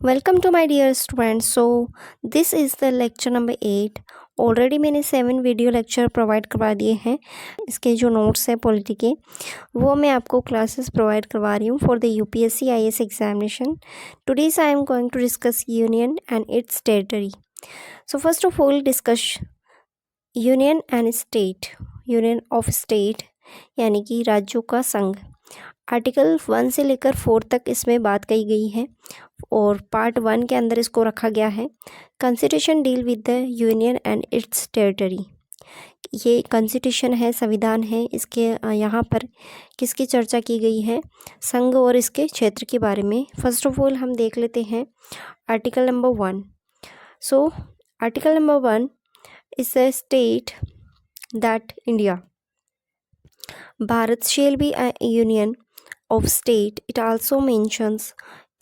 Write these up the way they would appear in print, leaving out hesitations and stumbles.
Welcome to my dear students. This is the lecture number 8। Already मैंने 7 video lecture provide करवा दिए हैं। इसके जो नोट्स हैं पॉलिटी के वो मैं आपको क्लासेस प्रोवाइड करवा रही हूँ for the UPSC IAS examination. Today's I am going to discuss union and its territory. So first of all discuss union and state. Union of state यानी कि राज्यों का संघ। आर्टिकल 1 से लेकर 4 तक इसमें बात कही गई है और पार्ट 1 के अंदर इसको रखा गया है। Constitution deal with the union and its territory. ये कॉन्स्टिट्यूशन है, संविधान है। इसके यहाँ पर किसकी चर्चा की गई है? संघ और इसके क्षेत्र के बारे में। फर्स्ट ऑफ ऑल हम देख लेते हैं article number 1। So article number 1 is a state that India Bharat shall be a union of state. It also mentions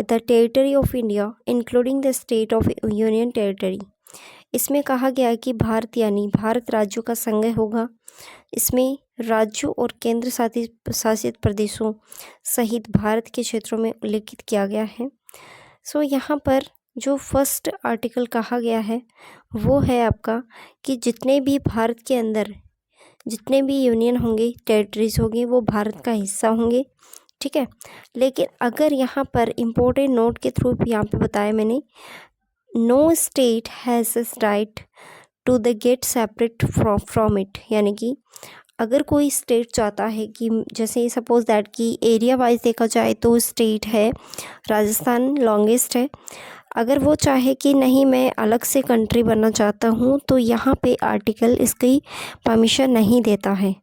the territory of India including the state of union territory. इसमें कहा गया है कि भारत यानी भारत राज्यों का संघ होगा। इसमें राज्यों और केंद्र शासित प्रदेशों सहित भारत के क्षेत्रों में उल्लेखित किया गया है। यहाँ पर जो फर्स्ट आर्टिकल कहा गया है वो है आपका कि जितने भी भारत के अंदर जितने भी यूनियन होंगे, टेरिटरीज होंगे, वो भारत का हिस्सा होंगे। ठीक है, लेकिन अगर यहाँ पर इम्पोर्टेंट नोट के थ्रू यहाँ पे बताया मैंने, no state has right to the get separate from it. यानी कि अगर कोई स्टेट चाहता है कि जैसे सपोज दैट कि एरिया वाइज देखा जाए तो स्टेट है राजस्थान लॉन्गेस्ट है। अगर वो चाहे कि नहीं मैं अलग से कंट्री बनना चाहता हूँ तो यहाँ पे आर्टिकल इसकी परमिशन नहीं देता है।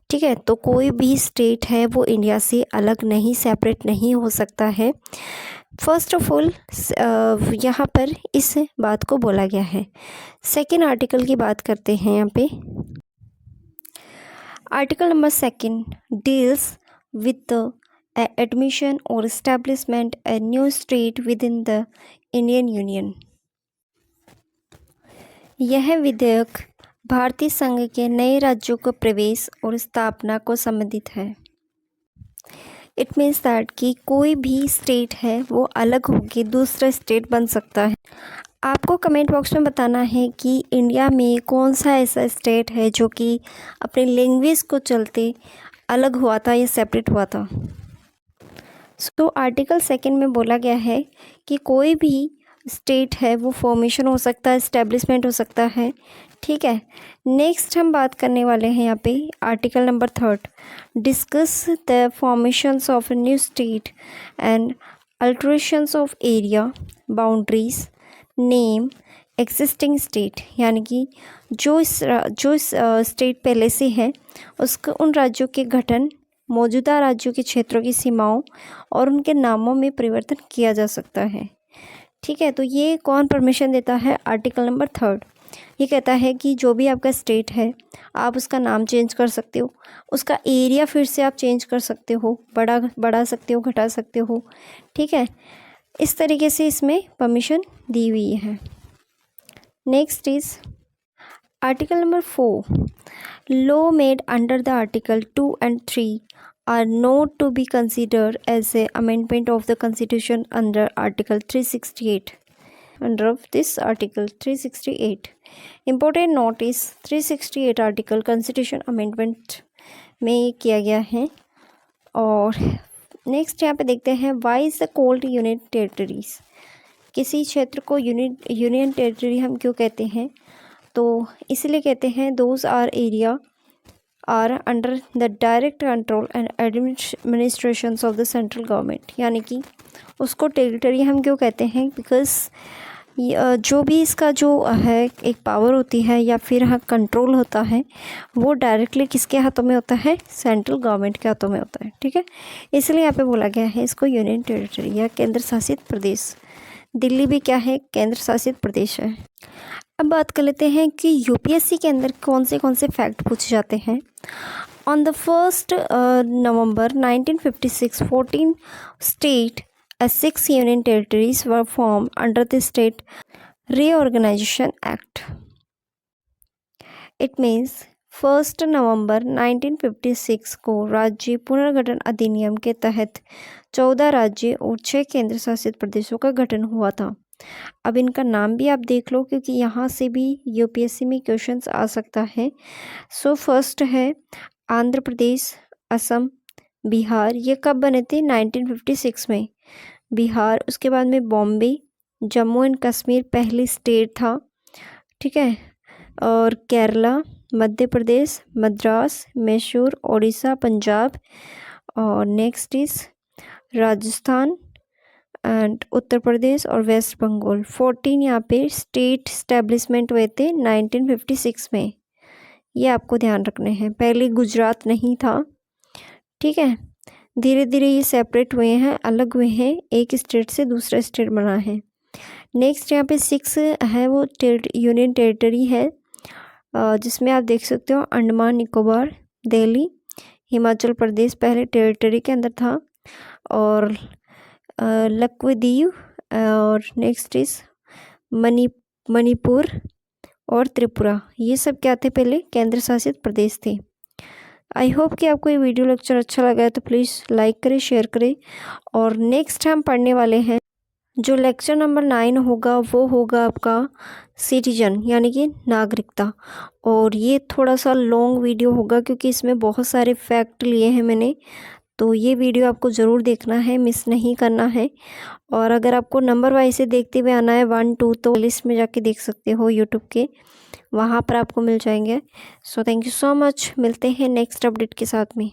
ठीक है, तो कोई भी स्टेट है वो इंडिया से अलग नहीं, सेपरेट नहीं हो सकता है। फर्स्ट ऑफ ऑल यहाँ पर इस बात को बोला गया है। सेकेंड आर्टिकल की बात करते हैं यहाँ पे। Article number 2 deals with the admission or establishment a new state within the Indian union. यह विधेयक भारतीय संघ के नए राज्यों को प्रवेश और स्थापना को संबंधित है। इट मीन्स दैट कि कोई भी स्टेट है वो अलग होकर दूसरा स्टेट बन सकता है। आपको कमेंट बॉक्स में बताना है कि इंडिया में कौन सा ऐसा स्टेट है जो कि अपने लैंग्वेज को चलते अलग हुआ था या सेपरेट हुआ था। आर्टिकल 2 में बोला गया है कि कोई भी स्टेट है वो फॉर्मेशन हो सकता है, इस्टेब्लिशमेंट हो सकता है। ठीक है, नेक्स्ट हम बात करने वाले हैं यहाँ पे article number 3 discuss the formations of new state and alterations of area boundaries name existing state. यानी कि जो स्टेट पहले से है उसका उन राज्यों के गठन, मौजूदा राज्यों के क्षेत्रों की सीमाओं और उनके नामों में परिवर्तन किया जा सकता है। ठीक है, तो ये कौन परमिशन देता है? आर्टिकल नंबर 3 ये कहता है कि जो भी आपका स्टेट है आप उसका नाम चेंज कर सकते हो, उसका एरिया फिर से आप चेंज कर सकते हो, बढ़ा सकते हो, घटा सकते हो। ठीक है, इस तरीके से इसमें परमिशन दी हुई है। Next is article number 4 law made under the article 2 and 3 are not to be considered as a amendment of the constitution under article 368. Under this article 368 important note is 368 article constitution amendment में किया गया है। और next यहाँ पे देखते हैं why is the called union territories. किसी क्षेत्र को यूनियन टेरिटरी हम क्यों कहते हैं? तो इसलिए कहते हैं those are area are under the direct control and administrations of the central government. यानी कि उसको टेरिटरी हम क्यों कहते हैं? बिकॉज जो भी इसका जो है एक पावर होती है या फिर हाँ कंट्रोल होता है वो डायरेक्टली किसके हाथों में होता है? सेंट्रल गवर्नमेंट के हाथों में होता है। ठीक है, इसलिए यहाँ पे बोला गया है इसको यूनियन टेरिटरी या केंद्र शासित प्रदेश। दिल्ली भी क्या है? केंद्र शासित प्रदेश है। अब बात कर लेते हैं कि यूपीएससी के अंदर कौन से फैक्ट पूछे जाते हैं। On the 1 November 1956 14 state as 6 union territories were formed under the State Reorganization Act. It means 1 नवंबर 1956 को राज्य पुनर्गठन अधिनियम के तहत 14 राज्य और 6 केंद्र शासित प्रदेशों का गठन हुआ था। अब इनका नाम भी आप देख लो, क्योंकि यहाँ से भी यूपीएससी में क्वेश्चंस आ सकता है। सो फर्स्ट है आंध्र प्रदेश, असम, बिहार। ये कब बने थे? 1956 में बिहार। उसके बाद में बॉम्बे, जम्मू एंड कश्मीर पहली स्टेट था, ठीक है। और केरला, मध्य प्रदेश, मद्रास, मैसूर, उड़ीसा, पंजाब। और next is Rajasthan and Uttar Pradesh और वेस्ट बंगाल। 14 यहाँ पे स्टेट स्टैब्लिशमेंट हुए थे 1956 में। ये आपको ध्यान रखने हैं। पहले गुजरात नहीं था, ठीक है। धीरे धीरे ये सेपरेट हुए हैं, अलग हुए हैं, एक स्टेट से दूसरा स्टेट बना है। नेक्स्ट यहाँ पे 6 है वो यूनियन टेरिटरी है, जिसमें आप देख सकते हो अंडमान निकोबार, दिल्ली, हिमाचल प्रदेश पहले टेरिटरी के अंदर था, और लक्षद्वीप, और नेक्स्ट इज मणिपुर और त्रिपुरा। ये सब क्या थे? पहले केंद्र शासित प्रदेश थे। आई होप कि आपको ये वीडियो लेक्चर अच्छा लगा है तो प्लीज़ लाइक करें, शेयर करें। और नेक्स्ट हम पढ़ने वाले हैं जो लेक्चर नंबर 9 होगा, वो होगा आपका सिटीजन यानी कि नागरिकता। और ये थोड़ा सा लॉन्ग वीडियो होगा क्योंकि इसमें बहुत सारे फैक्ट लिए हैं मैंने, तो ये वीडियो आपको ज़रूर देखना है, मिस नहीं करना है। और अगर आपको नंबर वाइज से देखते हुए आना है 1 2, तो लिस्ट में जाके देख सकते हो यूट्यूब के, वहाँ पर आपको मिल जाएंगे। So thank you so much. मिलते हैं नेक्स्ट अपडेट के साथ में।